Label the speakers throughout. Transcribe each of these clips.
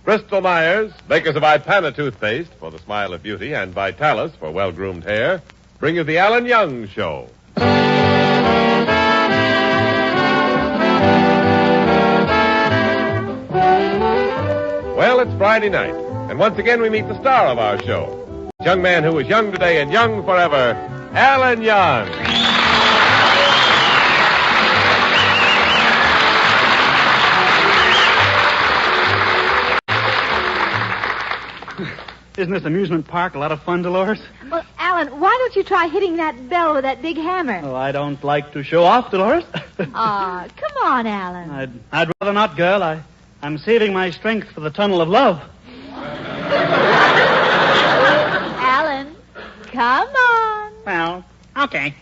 Speaker 1: Bristol Myers, makers of Ipana toothpaste for the smile of beauty and Vitalis for well-groomed hair, bring you the Alan Young Show. Well, it's Friday night, and once again we meet the star of our show. A young man who is young today and young forever, Alan Young.
Speaker 2: Isn't this amusement park a lot of fun, Dolores?
Speaker 3: Well, Alan, why don't you try hitting that bell with that big hammer?
Speaker 2: Oh, I don't like to show off, Dolores.
Speaker 3: Aw, come on, Alan.
Speaker 2: I'd rather not, girl. I'm saving my strength for the tunnel of love.
Speaker 3: Alan, come on.
Speaker 2: Well, okay.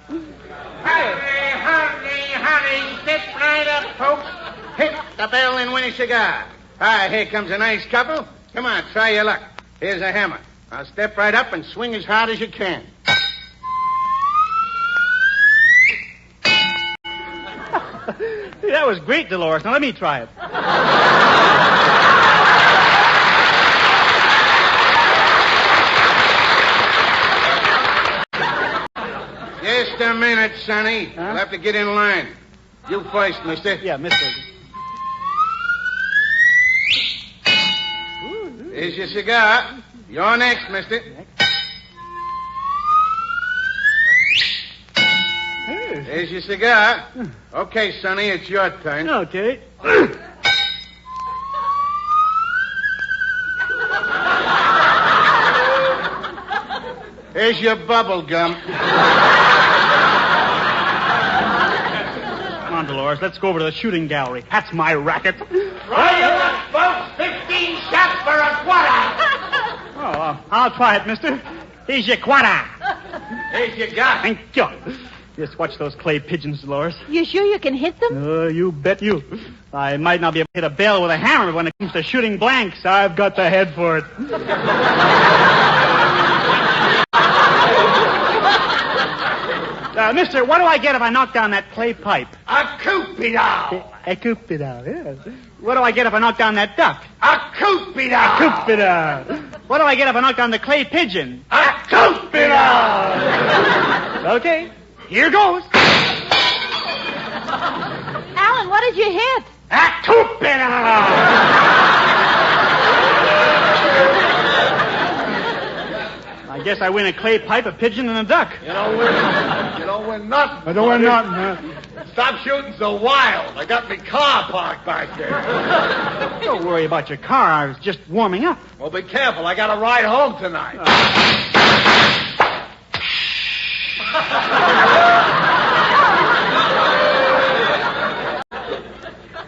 Speaker 4: Honey, step right up, folks. Hit the bell and win a cigar. Here comes a nice couple. Come on, try your luck. Here's a hammer. Now step right up and swing as hard as you can.
Speaker 2: That was great, Dolores. Now let me try it.
Speaker 4: Just a minute, Sonny.
Speaker 2: Huh?
Speaker 4: You'll have to get in line. You first, mister.
Speaker 2: Yeah, mister.
Speaker 4: Here's your cigar. You're next, mister. Here's your cigar. Okay, Sonny, it's your turn.
Speaker 2: Okay.
Speaker 4: Here's your bubble gum.
Speaker 2: Come on, Dolores. Let's go over to the shooting gallery. That's my racket.
Speaker 4: Try your luck, folks. 15 shots for a quarter.
Speaker 2: Oh, I'll try it, mister. Here's your quarter.
Speaker 4: Here's your gun.
Speaker 2: Thank you. Just watch those clay pigeons, Dolores.
Speaker 3: You sure you can hit them?
Speaker 2: You bet you. I might not be able to hit a bell with a hammer, but when it comes to shooting blanks, I've got the head for it. Mister, what do I get if I knock down that clay pipe?
Speaker 4: A Cupidal.
Speaker 2: A Cupidal, yes. What do I get if I knock down that duck?
Speaker 4: A Cupidal.
Speaker 2: Cupidal. What do I get if I knock down the clay pigeon?
Speaker 4: A Cupidal.
Speaker 2: Okay, here goes.
Speaker 3: Alan, what did you hit?
Speaker 4: A Cupidal.
Speaker 2: I guess I win a clay pipe, a pigeon, and a duck.
Speaker 4: You don't win nothing.
Speaker 2: I don't win nothing.
Speaker 4: Stop shooting so wild. I got my car parked back there.
Speaker 2: Don't worry about your car. I was just warming up.
Speaker 4: Well, be careful. I got a ride home tonight.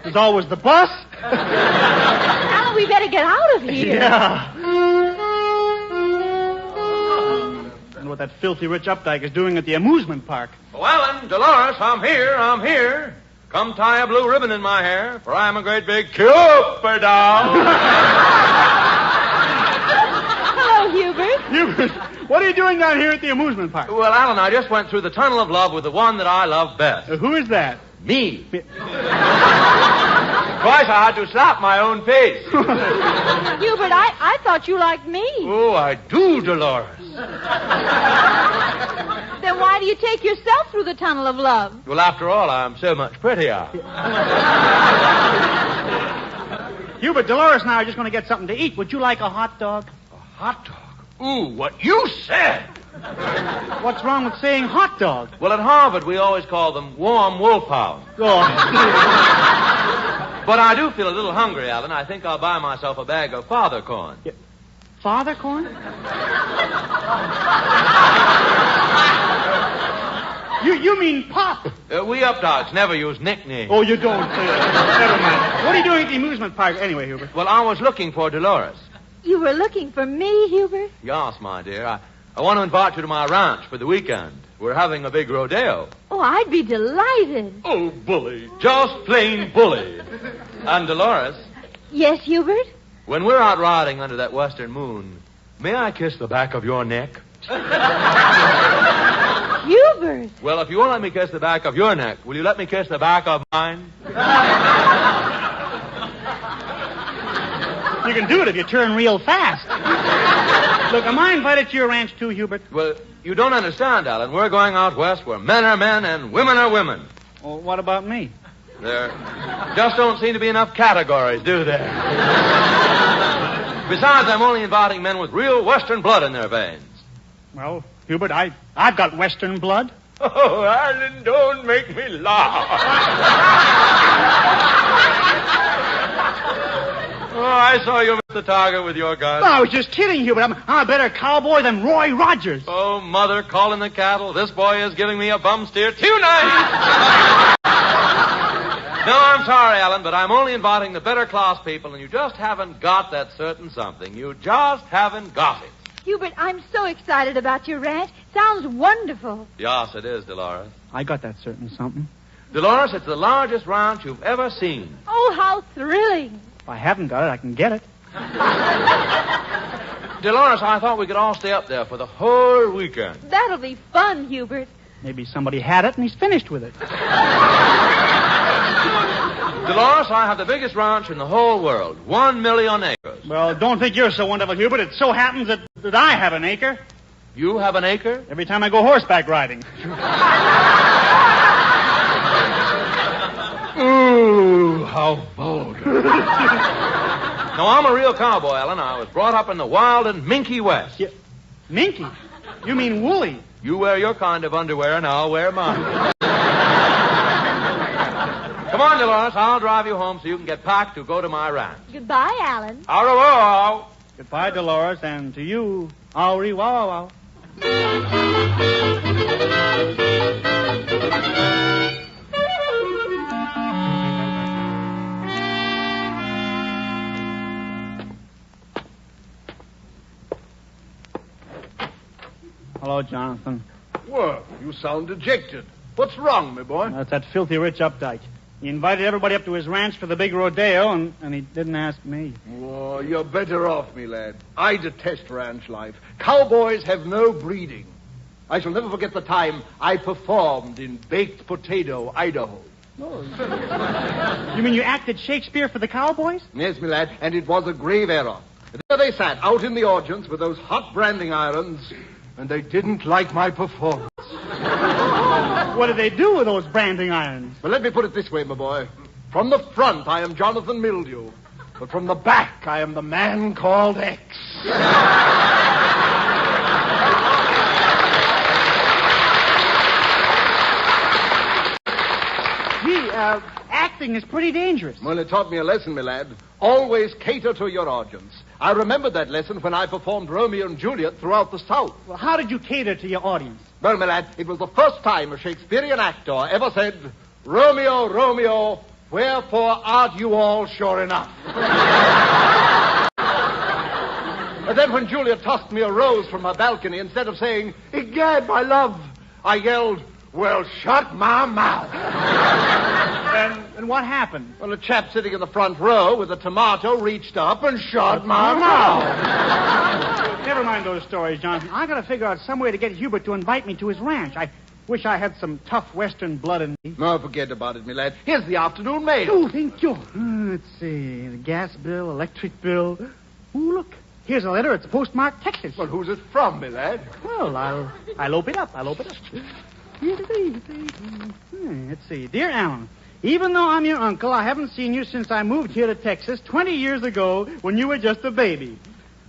Speaker 2: There's always the bus.
Speaker 3: Alan, we better get out of here.
Speaker 2: Yeah. And what that filthy rich Updike is doing at the amusement park.
Speaker 1: Oh, Alan, Dolores, I'm here. Come tie a blue ribbon in my hair, for I'm a great big Cupidal.
Speaker 3: Hello, Hubert.
Speaker 2: Hubert, what are you doing down here at the amusement park?
Speaker 1: Well, Alan, I just went through the tunnel of love with the one that I love best.
Speaker 2: Who is that?
Speaker 1: Me. Twice I had to slap my own face.
Speaker 3: Hubert, I thought you liked me.
Speaker 1: Oh, I do, Dolores.
Speaker 3: Then why do you take yourself through the tunnel of love?
Speaker 1: Well, after all, I'm so much prettier.
Speaker 2: Hubert, Dolores and I are just going to get something to eat. Would you like a hot dog?
Speaker 1: A hot dog? Ooh, what you said.
Speaker 2: What's wrong with saying hot dog?
Speaker 1: Well, at Harvard, we always call them warm wolfhounds.
Speaker 2: Oh.
Speaker 1: But I do feel a little hungry, Alan. I think I'll buy myself a bag of father corn.
Speaker 2: Yeah. Father corn? You mean pop?
Speaker 1: We updogs never use nicknames.
Speaker 2: Oh, you don't. Never mind. What are you doing at the amusement park anyway, Hubert?
Speaker 1: Well, I was looking for Dolores.
Speaker 3: You were looking for me, Hubert?
Speaker 1: Yes, my dear. I want to invite you to my ranch for the weekend. We're having a big rodeo.
Speaker 3: Oh, I'd be delighted.
Speaker 1: Oh, bully. Just plain bully. And Dolores.
Speaker 3: Yes, Hubert?
Speaker 1: When we're out riding under that western moon, may I kiss the back of your neck?
Speaker 3: Hubert.
Speaker 1: Well, if you won't let me kiss the back of your neck, will you let me kiss the back of mine?
Speaker 2: You can do it if you turn real fast. Look, am I invited to your ranch too, Hubert?
Speaker 5: Well, you don't understand, Alan. We're going out west where men are men and women are women.
Speaker 2: Well, what about me?
Speaker 5: There just don't seem to be enough categories, do there? Besides, I'm only inviting men with real Western blood in their veins.
Speaker 2: Well, Hubert, I've got Western blood.
Speaker 5: Oh, Alan, don't make me laugh. Oh, I saw you miss the target with your gun.
Speaker 2: No, I was just kidding, Hubert. I'm a better cowboy than Roy Rogers.
Speaker 5: Oh, mother, calling the cattle. This boy is giving me a bum steer tonight. No, I'm sorry, Alan, but I'm only inviting the better class people, and you just haven't got that certain something. You just haven't got it.
Speaker 3: Hubert, I'm so excited about your ranch. Sounds wonderful.
Speaker 5: Yes, it is, Dolores.
Speaker 2: I got that certain something.
Speaker 5: Dolores, it's the largest ranch you've ever seen.
Speaker 3: Oh, how thrilling.
Speaker 2: If I haven't got it, I can get it.
Speaker 5: Dolores, I thought we could all stay up there for the whole weekend.
Speaker 3: That'll be fun, Hubert.
Speaker 2: Maybe somebody had it and he's finished with it.
Speaker 5: Dolores, I have the biggest ranch in the whole world. 1 million acres.
Speaker 2: Well, don't think you're so wonderful, Hubert. It so happens that I have an acre.
Speaker 5: You have an acre?
Speaker 2: Every time I go horseback riding.
Speaker 5: Ooh, how vulgar. No, I'm a real cowboy, Alan. I was brought up in the wild and minky West.
Speaker 2: Yeah. Minky? You mean woolly?
Speaker 5: You wear your kind of underwear and I'll wear mine. Come on, Dolores. I'll drive you home so you can get packed to go to my ranch.
Speaker 3: Goodbye, Alan.
Speaker 5: Au revoir.
Speaker 2: Goodbye, Dolores, and to you, au revoir. Hello, Jonathan.
Speaker 6: Well, you sound dejected. What's wrong, my boy?
Speaker 2: That's that filthy Rich Updike. He invited everybody up to his ranch for the big rodeo, and he didn't ask me.
Speaker 6: Oh, you're better off, me lad. I detest ranch life. Cowboys have no breeding. I shall never forget the time I performed in Baked Potato, Idaho.
Speaker 2: You mean you acted Shakespeare for the Cowboys?
Speaker 6: Yes, me lad, and it was a grave error. There they sat, out in the audience with those hot branding irons, and they didn't like my performance.
Speaker 2: What did they do with those branding irons?
Speaker 6: Well, let me put it this way, my boy. From the front, I am Jonathan Mildew. But from the back, I am the man called X.
Speaker 2: Acting is pretty dangerous.
Speaker 6: Well, it taught me a lesson, my lad. Always cater to your audience. I remembered that lesson when I performed Romeo and Juliet throughout the South.
Speaker 2: Well, how did you cater to your audience?
Speaker 6: Well, my lad, it was the first time a Shakespearean actor ever said, Romeo, Romeo, wherefore art you all sure enough? And then when Juliet tossed me a rose from her balcony, instead of saying, Egad, my love, I yelled, well, shut my mouth.
Speaker 2: And what happened?
Speaker 6: Well, a chap sitting in the front row with a tomato reached up and shut my mouth.
Speaker 2: Never mind those stories, Jonathan. I gotta figure out some way to get Hubert to invite me to his ranch. I wish I had some tough Western blood in me.
Speaker 6: No, forget about it, me lad. Here's the afternoon mail.
Speaker 2: Oh, thank you. Let's see. The gas bill, electric bill. Oh, look. Here's a letter. It's postmarked Texas.
Speaker 6: Well, who's it from, me lad?
Speaker 2: Well, I'll open it up. Let's see. Dear Alan, even though I'm your uncle, I haven't seen you since I moved here to Texas 20 years ago when you were just a baby.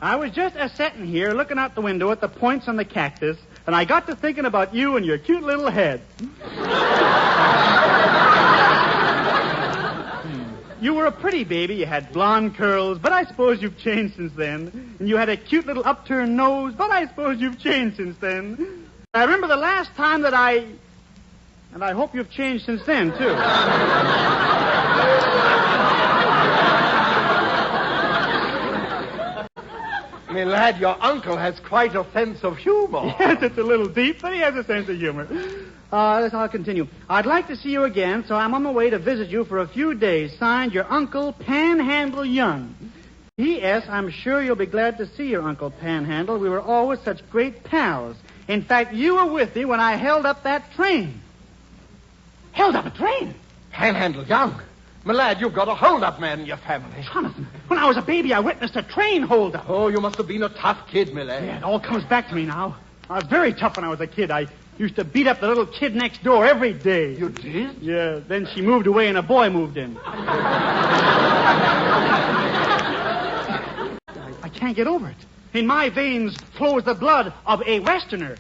Speaker 2: I was just a-setting here looking out the window at the points on the cactus, and I got to thinking about you and your cute little head. You were a pretty baby. You had blonde curls, but I suppose you've changed since then. And you had a cute little upturned nose, but I suppose you've changed since then. I remember the last time that and I hope you've changed since then, too.
Speaker 6: Me lad, your uncle has quite a sense of humor.
Speaker 2: Yes, it's a little deep, but he has a sense of humor. I'll continue. I'd like to see you again, so I'm on my way to visit you for a few days. Signed, your Uncle Panhandle Young. P.S. I'm sure you'll be glad to see your Uncle Panhandle. We were always such great pals. In fact, you were with me when I held up that train. Held up a train?
Speaker 6: Panhandle Young? My lad, you've got a hold-up man in your family.
Speaker 2: Jonathan, when I was a baby, I witnessed a train hold-up.
Speaker 6: Oh, you must have been a tough kid, my lad.
Speaker 2: Yeah, it all comes back to me now. I was very tough when I was a kid. I used to beat up the little kid next door every day.
Speaker 6: You did?
Speaker 2: Yeah, then she moved away and a boy moved in. I can't get over it. In my veins flows the blood of a Westerner,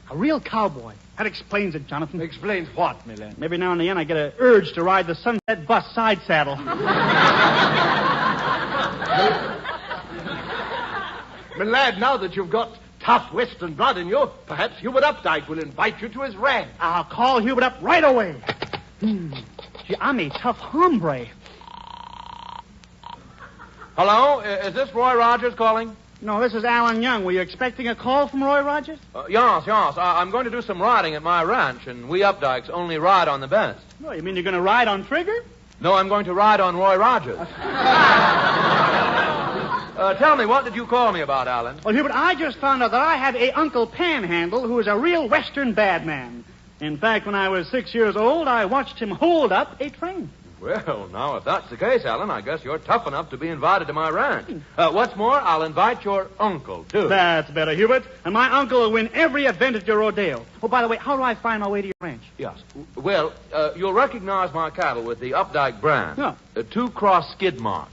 Speaker 2: a real cowboy. That explains it, Jonathan.
Speaker 6: Explains what, my lad?
Speaker 2: Maybe now and again I get an urge to ride the Sunset Bus side saddle.
Speaker 6: My lad, now that you've got tough Western blood in you, perhaps Hubert Updike will invite you to his ranch.
Speaker 2: I'll call Hubert up right away. Gee, I'm a tough hombre.
Speaker 5: Hello? Is this Roy Rogers calling?
Speaker 2: No, this is Alan Young. Were you expecting a call from Roy Rogers?
Speaker 5: Yes. I'm going to do some riding at my ranch, and we Updikes only ride on the best.
Speaker 2: Oh, you mean you're going to ride on Trigger?
Speaker 5: No, I'm going to ride on Roy Rogers. Tell me, what did you call me about, Alan?
Speaker 2: Well, Hubert, I just found out that I have a Uncle Panhandle who is a real Western bad man. In fact, when I was 6 years old, I watched him hold up a train.
Speaker 5: Well, now, if that's the case, Alan, I guess you're tough enough to be invited to my ranch. What's more, I'll invite your uncle, too.
Speaker 2: That's better, Hubert. And my uncle will win every event at your rodeo. Oh, by the way, how do I find my way to your ranch?
Speaker 5: Yes. Well, you'll recognize my cattle with the Updike brand.
Speaker 2: Yeah.
Speaker 5: 2 cross skid marks.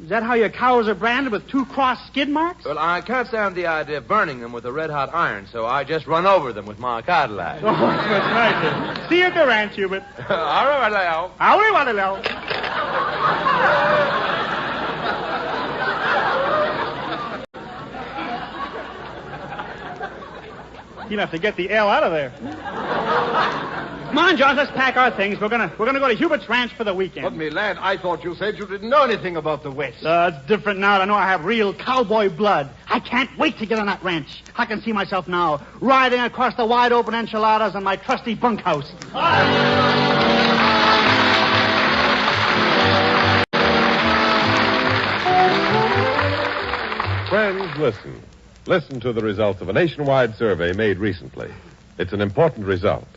Speaker 2: Is that how your cows are branded, with 2 cross skid marks?
Speaker 5: Well, I can't stand the idea of burning them with a red-hot iron, so I just run over them with my Cadillac.
Speaker 2: Oh, that's nice. See you at the ranch, Hubert.
Speaker 5: Arrivederci.
Speaker 2: You'll have to get the L out of there. Come on, John, let's pack our things. We're gonna go to Hubert's ranch for the weekend.
Speaker 6: But, me lad, I thought you said you didn't know anything about the West.
Speaker 2: It's different now. I know I have real cowboy blood. I can't wait to get on that ranch. I can see myself now, riding across the wide-open enchiladas in my trusty bunkhouse.
Speaker 1: Friends, listen. Listen to the results of a nationwide survey made recently. It's an important result,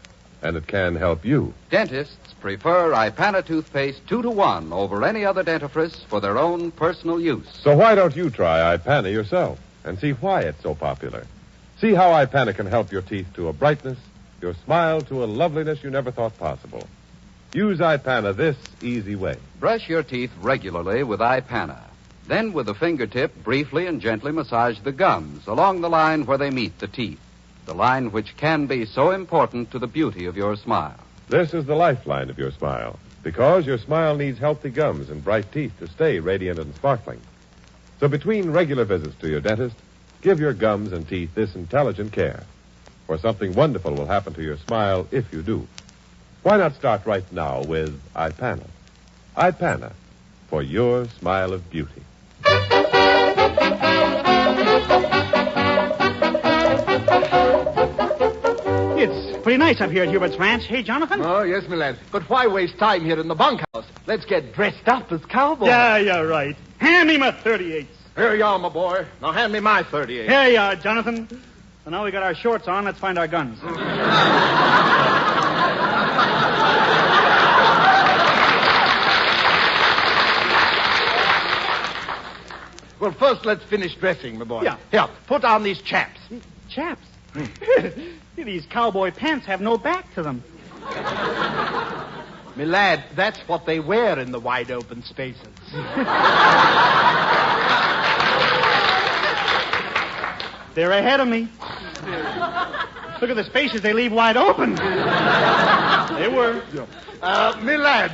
Speaker 1: and it can help you.
Speaker 7: Dentists prefer Ipana toothpaste 2-to-1 over any other dentifrice for their own personal use.
Speaker 1: So why don't you try Ipana yourself and see why it's so popular? See how Ipana can help your teeth to a brightness, your smile to a loveliness you never thought possible. Use Ipana this easy way.
Speaker 7: Brush your teeth regularly with Ipana. Then, with the fingertip, briefly and gently massage the gums along the line where they meet the teeth. The line which can be so important to the beauty of your smile.
Speaker 1: This is the lifeline of your smile, because your smile needs healthy gums and bright teeth to stay radiant and sparkling. So between regular visits to your dentist, give your gums and teeth this intelligent care, for something wonderful will happen to your smile if you do. Why not start right now with Ipana? Ipana, for your smile of beauty.
Speaker 2: It's pretty nice up here at Hubert's ranch. Hey, Jonathan?
Speaker 6: Oh, yes, my lad. But why waste time here in the bunkhouse? Let's get dressed up as cowboys.
Speaker 2: Yeah, you're right. Hand me my 38s.
Speaker 6: Here you are, my boy. Now hand me my 38.
Speaker 2: Here you are, Jonathan. So now we got our shorts on. Let's find our guns.
Speaker 6: Well, first let's finish dressing, my boy.
Speaker 2: Yeah.
Speaker 6: Here, put on these chaps.
Speaker 2: Chaps. These cowboy pants have no back to them.
Speaker 6: Me lad, that's what they wear in the wide open spaces.
Speaker 2: They're ahead of me. Look at the spaces they leave wide open. They were.
Speaker 6: Me lad,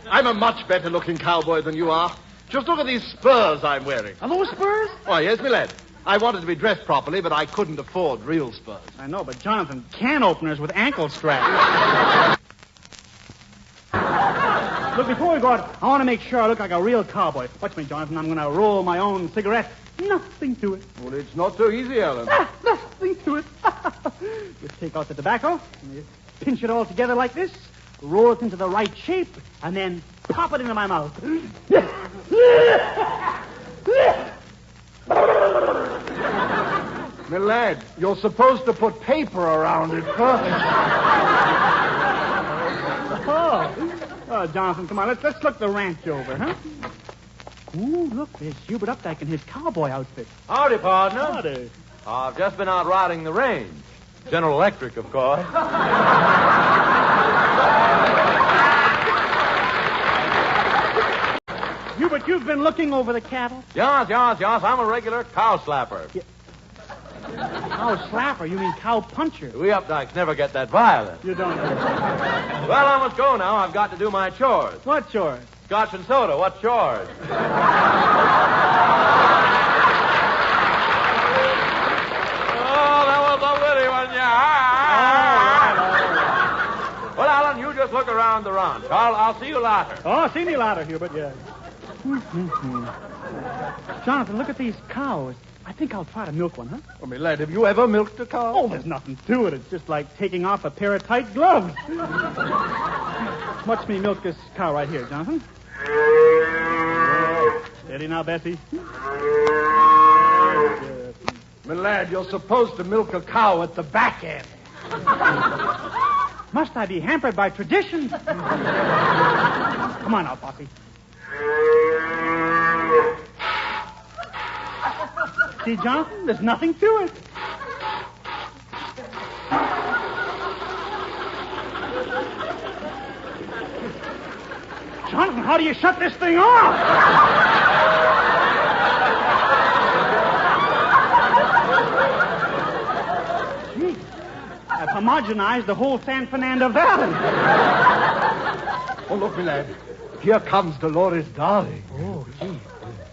Speaker 6: I'm a much better looking cowboy than you are. Just look at these spurs I'm wearing.
Speaker 2: Are those spurs?
Speaker 6: Oh, yes, me lad. I wanted to be dressed properly, but I couldn't afford real spurs.
Speaker 2: I know, but Jonathan, can openers with ankle straps. Look, before we go out, I want to make sure I look like a real cowboy. Watch me, Jonathan. I'm going to roll my own cigarette. Nothing to it.
Speaker 6: Well, it's not so easy, Alan.
Speaker 2: Nothing to it. You take out the tobacco, and you pinch it all together like this, roll it into the right shape, and then pop it into my mouth.
Speaker 6: My lad, you're supposed to put paper around it first.
Speaker 2: Oh, Oh, Jonathan, come on. Let's look the ranch over, huh? Ooh, look, there's Hubert Updike in his cowboy outfit.
Speaker 5: Howdy, partner.
Speaker 2: Howdy.
Speaker 5: I've just been out riding the range. General Electric, of course.
Speaker 2: Hubert, you've been looking over the cattle?
Speaker 5: Yes. I'm a regular cow slapper.
Speaker 2: Cow slapper? You mean cow puncher?
Speaker 5: We Updikes never get that violent.
Speaker 2: You don't know.
Speaker 5: Well, I must go now. I've got to do my chores.
Speaker 2: What's yours?
Speaker 5: Scotch and soda. What's yours? Oh, that was a witty one, yeah. Well, Alan, you just look around the ranch. I'll see you later.
Speaker 2: Oh, see me later, Hubert, yeah. Jonathan, look at these cows. I think I'll try to milk one, huh?
Speaker 6: Oh, my lad, have you ever milked a cow?
Speaker 2: Oh, there's nothing to it. It's just like taking off a pair of tight gloves. Watch me milk this cow right here, Jonathan. Steady now, Bessie.
Speaker 6: My lad, you're supposed to milk a cow at the back end.
Speaker 2: Must I be hampered by tradition? Come on now, Poppy. See, Jonathan, there's nothing to it. Jonathan, how do you shut this thing off? Gee, I've homogenized the whole San Fernando Valley.
Speaker 6: Oh, look, my lad. Here comes Dolores Darling.
Speaker 2: Oh, gee.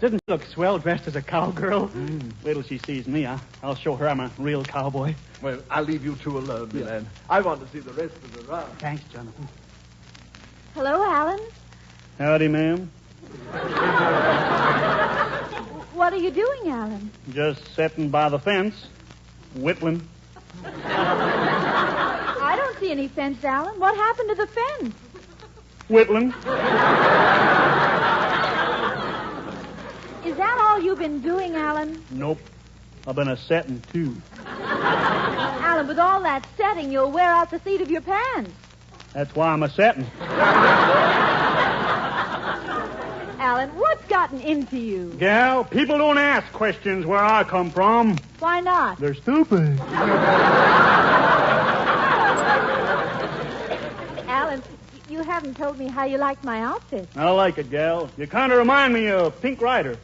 Speaker 2: Doesn't she look swell dressed as a cowgirl? Wait till she sees me. I'll show her I'm a real cowboy.
Speaker 6: Well, I'll leave you two alone, my lad. I want to see the rest of the round.
Speaker 2: Thanks, Jonathan.
Speaker 3: Hello, Alan.
Speaker 2: Howdy, ma'am.
Speaker 3: What are you doing, Alan?
Speaker 2: Just sitting by the fence, whittling.
Speaker 3: I don't see any fence, Alan. What happened to the fence?
Speaker 2: Whittling.
Speaker 3: Is that all you've been doing, Alan?
Speaker 2: Nope. I've been a-setting, too.
Speaker 3: Alan, with all that setting, you'll wear out the seat of your pants.
Speaker 2: That's why I'm a-setting.
Speaker 3: Alan, what's gotten into you?
Speaker 2: Gal, people don't ask questions where I come from.
Speaker 3: Why not?
Speaker 2: They're stupid.
Speaker 3: Alan, you haven't told me how you like my outfit.
Speaker 2: I like it, gal. You kind of remind me of Pink Rider.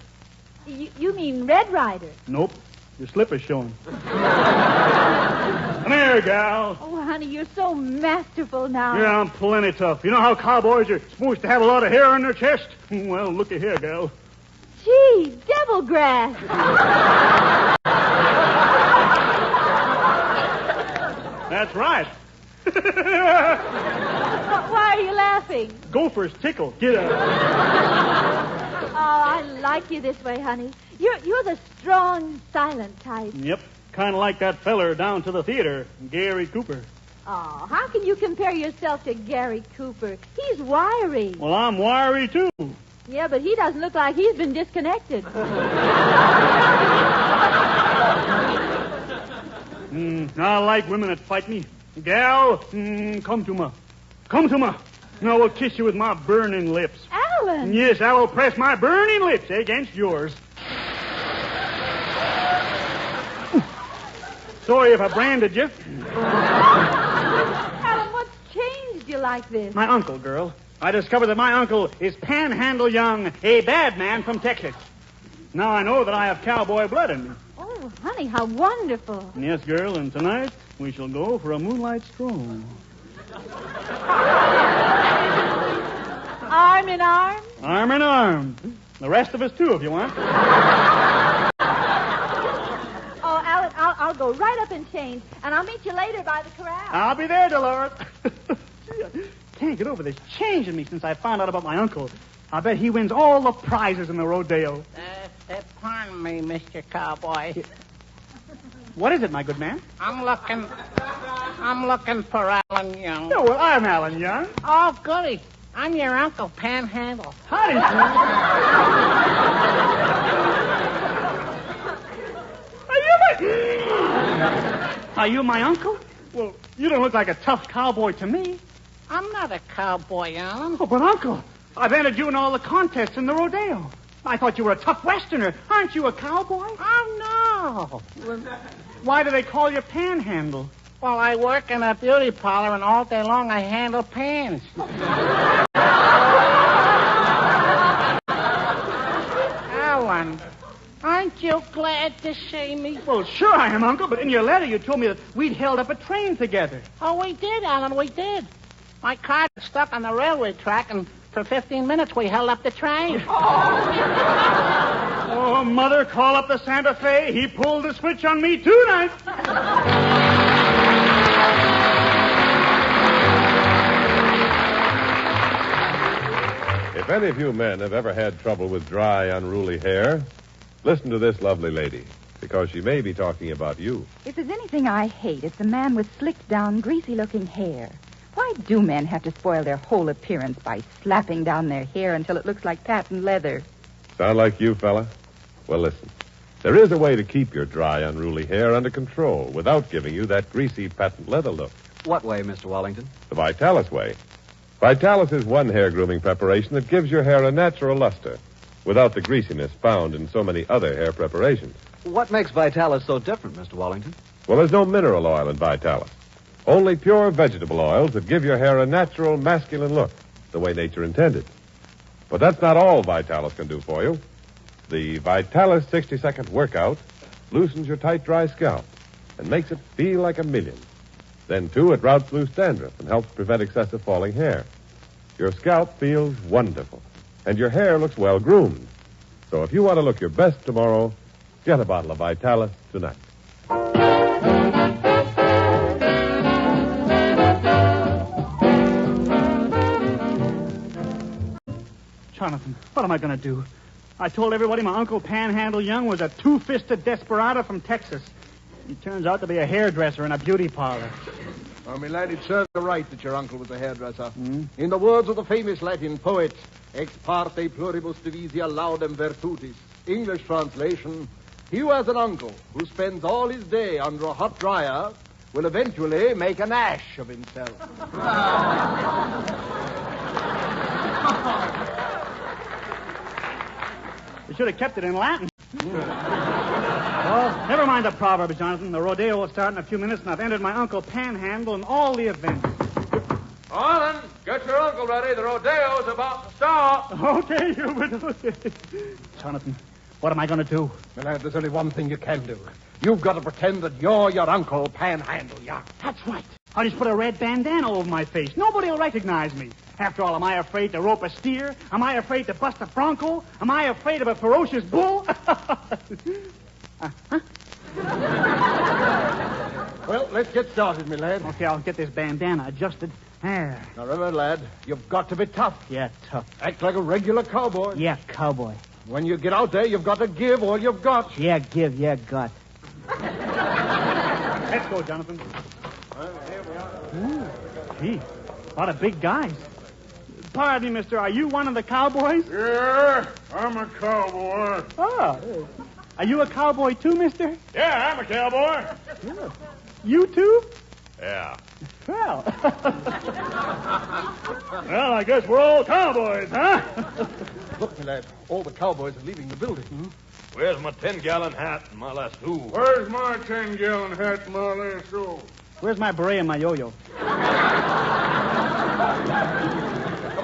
Speaker 3: You mean Red Rider?
Speaker 2: Nope. Your slipper's showing. Come here, gal.
Speaker 3: Oh, honey, you're so masterful now.
Speaker 2: Yeah, I'm plenty tough. You know how cowboys are supposed to have a lot of hair on their chest? Well, looky here, gal.
Speaker 3: Gee, devil grass.
Speaker 2: That's right.
Speaker 3: Why are you laughing?
Speaker 2: Gophers tickle. Get up.
Speaker 3: Oh, I like you this way, honey. You're the strong, silent type.
Speaker 2: Yep. Kind of like that feller down to the theater, Gary Cooper.
Speaker 3: Oh, how can you compare yourself to Gary Cooper? He's wiry.
Speaker 2: Well, I'm wiry, too.
Speaker 3: Yeah, but he doesn't look like he's been disconnected.
Speaker 2: I like women that fight me. Gal, come to me. Come to me. And I will kiss you with my burning lips.
Speaker 3: Alan!
Speaker 2: Yes, I will press my burning lips against yours. Sorry if I branded you.
Speaker 3: Alan, what's changed you like this?
Speaker 2: My uncle, girl. I discovered that my uncle is Panhandle Young, a bad man from Texas. Now I know that I have cowboy blood in me.
Speaker 3: Oh, honey, how wonderful.
Speaker 2: Yes, girl, and tonight we shall go for a moonlight stroll.
Speaker 3: Arm in arm?
Speaker 2: Arm in arm. The rest of us, too, if you want.
Speaker 3: Oh, Alan, I'll go right up and change, and I'll meet you later by the corral.
Speaker 2: I'll be there, Dolores. Can't get over this change in me since I found out about my uncle. I bet he wins all the prizes in the rodeo.
Speaker 8: Pardon me, Mr. Cowboy.
Speaker 2: What is it, my good man?
Speaker 8: I'm looking for Alan Young.
Speaker 2: No, well, I'm Alan Young.
Speaker 8: Oh, goody. I'm your Uncle Panhandle.
Speaker 2: Howdy, Are you my uncle? Well, you don't look like a tough cowboy to me.
Speaker 8: I'm not a cowboy, Alan.
Speaker 2: Oh, but, Uncle, I've entered you in all the contests in the rodeo. I thought you were a tough Westerner. Aren't you a cowboy?
Speaker 8: Oh, no.
Speaker 2: Why do they call you Panhandle?
Speaker 8: Well, I work in a beauty parlor, and all day long I handle pans. Alan, aren't you glad to see me?
Speaker 2: Well, sure I am, Uncle, but in your letter you told me that we'd held up a train together.
Speaker 8: Oh, we did, Alan, we did. My car got stuck on the railway track, and for 15 minutes we held up the train.
Speaker 2: Oh, Mother, call up the Santa Fe. He pulled the switch on me tonight.
Speaker 1: If any of you men have ever had trouble with dry, unruly hair, listen to this lovely lady, because she may be talking about you.
Speaker 9: If there's anything I hate, it's a man with slicked down, greasy-looking hair. Why do men have to spoil their whole appearance by slapping down their hair until it looks like patent leather?
Speaker 1: Sound like you, fella? Well, listen. There is a way to keep your dry, unruly hair under control without giving you that greasy patent leather look.
Speaker 10: What way, Mr. Wallington?
Speaker 1: The Vitalis way. Vitalis is one hair grooming preparation that gives your hair a natural luster without the greasiness found in so many other hair preparations.
Speaker 10: What makes Vitalis so different, Mr. Wallington?
Speaker 1: Well, there's no mineral oil in Vitalis. Only pure vegetable oils that give your hair a natural masculine look, the way nature intended. But that's not all Vitalis can do for you. The Vitalis 60-second workout loosens your tight, dry scalp and makes it feel like a million. Then, too, it routes loose dandruff and helps prevent excessive falling hair. Your scalp feels wonderful, and your hair looks well-groomed. So if you want to look your best tomorrow, get a bottle of Vitalis tonight.
Speaker 2: Jonathan, what am I going to do? I told everybody my Uncle Panhandle Young was a two-fisted desperado from Texas. He turns out to be a hairdresser in a beauty parlor.
Speaker 6: Oh, my lad, it serves you right that your uncle was a hairdresser. In the words of the famous Latin poet, ex parte pluribus divisia laudem virtutis. English translation, he who has an uncle who spends all his day under a hot dryer will eventually make an ash of himself.
Speaker 2: We should have kept it in Latin. Well, never mind the proverbs, Jonathan. The rodeo will start in a few minutes, and I've entered my Uncle Panhandle in all the events.
Speaker 5: Arlen, get your uncle ready. The rodeo's about to start.
Speaker 2: Okay, Hubert. Okay. Jonathan, what am I going to do?
Speaker 6: My lad, there's only one thing you can do. You've got to pretend that you're your Uncle Panhandle Young.
Speaker 2: That's right. I'll just put a red bandana over my face. Nobody will recognize me. After all, am I afraid to rope a steer? Am I afraid to bust a bronco? Am I afraid of a ferocious bull?
Speaker 6: Well, let's get started, my lad.
Speaker 2: Okay, I'll get this bandana adjusted. There.
Speaker 6: Now, remember, lad, you've got to be tough.
Speaker 2: Yeah, tough.
Speaker 6: Act like a regular cowboy.
Speaker 2: Yeah, cowboy.
Speaker 6: When you get out there, you've got to give all you've got.
Speaker 2: Yeah, give, yeah, gut. Let's go, Jonathan.
Speaker 6: Here we are.
Speaker 2: Ooh, gee, a lot of big guys. Pardon me, mister, are you one of the cowboys?
Speaker 11: Yeah, I'm a cowboy.
Speaker 2: Oh, are you a cowboy too, mister?
Speaker 11: Yeah, I'm a cowboy.
Speaker 2: Yeah. You too?
Speaker 11: Yeah.
Speaker 2: Well.
Speaker 11: Well, I guess we're all cowboys, huh?
Speaker 6: Look, my lad, all the cowboys are leaving the building.
Speaker 11: Where's my 10-gallon hat and my lasso? Where's my 10-gallon hat and my lasso?
Speaker 2: Where's my beret and my yo-yo?
Speaker 5: Come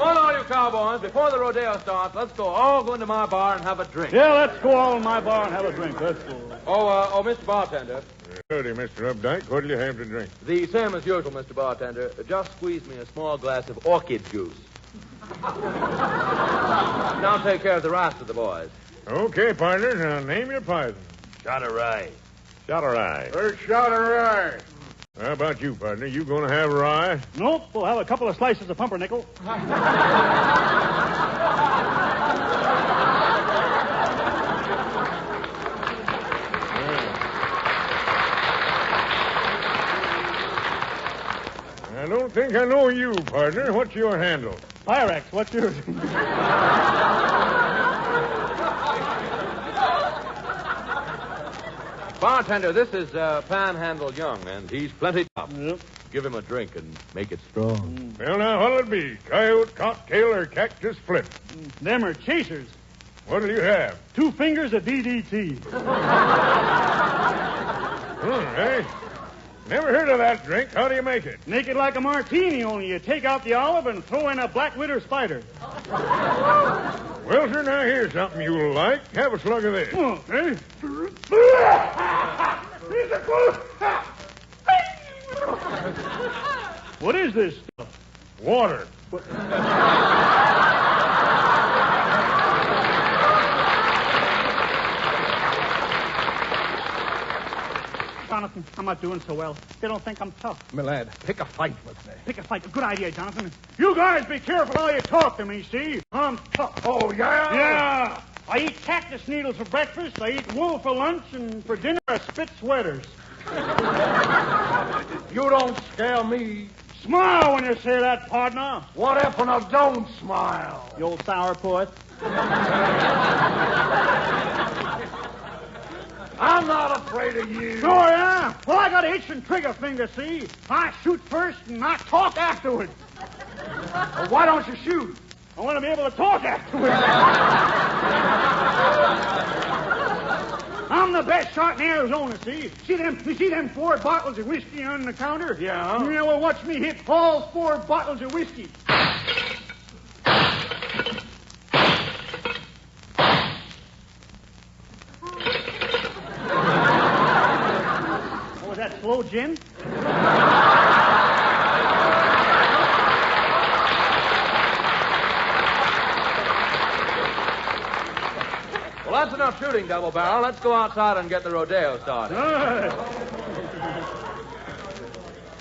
Speaker 5: on, all you cowboys. Before the rodeo starts, let's all go into my bar and have a drink.
Speaker 2: Yeah, let's go all in my bar and have a drink. Let's go.
Speaker 5: Oh, Mr. Bartender.
Speaker 11: Howdy, Mr. Updike. What'll you have to drink?
Speaker 5: The same as usual, Mr. Bartender. Just squeeze me a small glass of orchid juice. Now take care of the rest of the boys.
Speaker 11: Okay, partners. Now name your poison.
Speaker 5: Shot of rye.
Speaker 1: Shot of rye.
Speaker 11: First shot of rye. How about you, partner? You going to have rye?
Speaker 2: Nope, we'll have a couple of slices of pumpernickel.
Speaker 11: I don't think I know you, partner. What's your handle?
Speaker 2: Pyrex, what's yours?
Speaker 5: Bartender, this is Panhandle Young, and he's plenty tough.
Speaker 2: Yep.
Speaker 5: give him a drink and make it strong.
Speaker 11: Well, now, what'll it be? Coyote, cocktail, or cactus flip?
Speaker 2: Them are chasers.
Speaker 11: What'll you have?
Speaker 2: 2 fingers of DDT.
Speaker 11: Hey, never heard of that drink. How do you make it?
Speaker 2: Make it like a martini, only you take out the olive and throw in a black widow spider.
Speaker 11: Well, sir, now here's something you'll like. Have a slug of this.
Speaker 2: Okay. What is this stuff?
Speaker 11: Water.
Speaker 2: Jonathan, I'm not doing so well. They don't think I'm tough.
Speaker 6: My lad, pick a fight with me.
Speaker 2: Pick a fight. Good idea, Jonathan. You guys be careful how you talk to me, see? I'm tough.
Speaker 11: Oh, yeah?
Speaker 2: Yeah. I eat cactus needles for breakfast. I eat wool for lunch, and for dinner I spit sweaters.
Speaker 6: You don't scare me.
Speaker 2: Smile when you say that, partner.
Speaker 6: What if I don't smile?
Speaker 2: You old sourpuss.
Speaker 6: I'm not afraid of you.
Speaker 2: Sure, yeah? Well, I got an itching trigger finger, see? I shoot first and I talk afterwards.
Speaker 6: Well, why don't you shoot?
Speaker 2: I want to be able to talk afterwards. I'm the best shot in Arizona, see? You see them 4 bottles of whiskey on the counter?
Speaker 6: Yeah.
Speaker 2: You know, well, watch me hit all 4 bottles of whiskey. Was that slow gin?
Speaker 5: Well, that's enough shooting, Double Barrel. Let's go outside and get the rodeo started.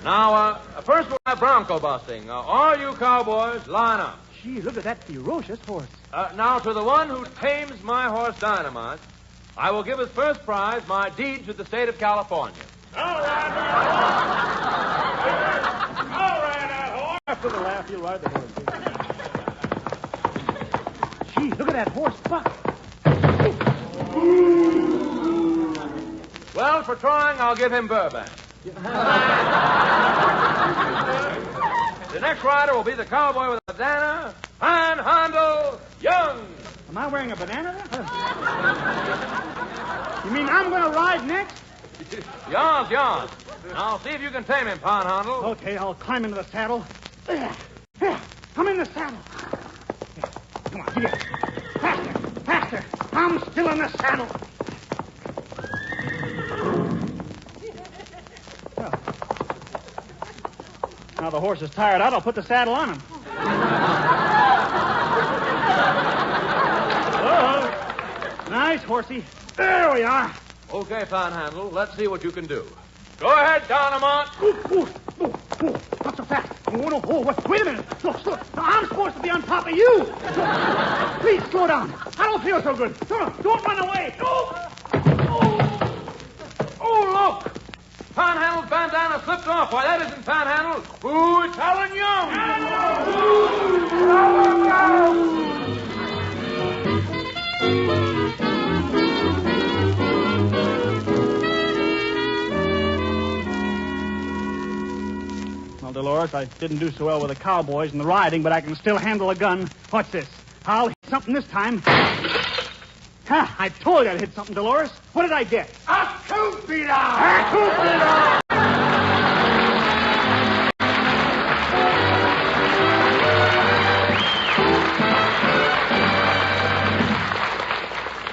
Speaker 5: Now, first we'll have bronco busting. All you cowboys, line up.
Speaker 2: Gee, look at that ferocious horse.
Speaker 5: Now, to the one who tames my horse Dynamite, I will give as first prize my deed to the state of California.
Speaker 11: All right, that horse.
Speaker 2: After the laugh, you'll ride the horse. Gee, look at that horse buck.
Speaker 5: Well, for trying, I'll give him Burbank. The next rider will be the cowboy with a banana, Panhandle Young.
Speaker 2: Am I wearing a banana? You mean I'm going to ride next?
Speaker 5: Yours. Now, see if you can tame him, Panhandle.
Speaker 2: Okay, I'll climb into the saddle. There. I'm in the saddle. Come on, get it. Faster. I'm still in the saddle. Well, now the horse is tired out, I'll put the saddle on him. Nice, horsey. There we are.
Speaker 5: Okay, Panhandle, let's see what you can do. Go ahead, Dynamite.
Speaker 2: Not so fast. Wait a minute. Slow. I'm supposed to be on top of you. Please, slow down. I don't feel so good. Don't run away.
Speaker 5: Oh, look. Panhandle's bandana slipped off. Why, that isn't Panhandle. Ooh, it's Alan Young.
Speaker 2: Well, Dolores, I didn't do so well with the cowboys and the riding, but I can still handle a gun. What's this? I'll hit something this time. Ha! I told you I'd hit something, Dolores. What did I get?
Speaker 6: A coot-beater!
Speaker 2: A coot-beater!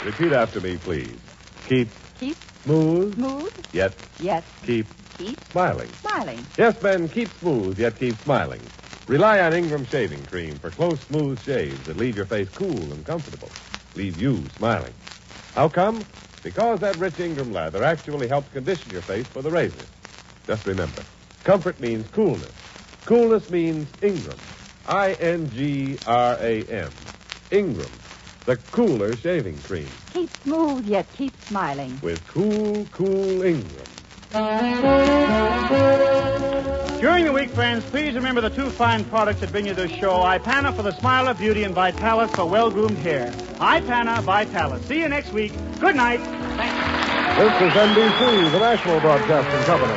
Speaker 1: Repeat after me, please. Keep smooth, yet keep smiling. Yes, men, keep smooth, yet keep smiling. Rely on Ingram Shaving Cream for close, smooth shaves that leave your face cool and comfortable. Leave you smiling. How come? Because that rich Ingram lather actually helps condition your face for the razor. Just remember, comfort means coolness. Coolness means Ingram. INGRAM. Ingram. The cooler shaving cream.
Speaker 9: Keep smooth, yet keep smiling.
Speaker 1: With cool Ingram.
Speaker 2: During the week, friends, please remember the 2 fine products that bring you this show. Ipana for the smile of beauty and Vitalis for well-groomed hair. Ipana, Vitalis. See you next week. Good night. Thanks.
Speaker 6: This is NBC, the National Broadcasting Company.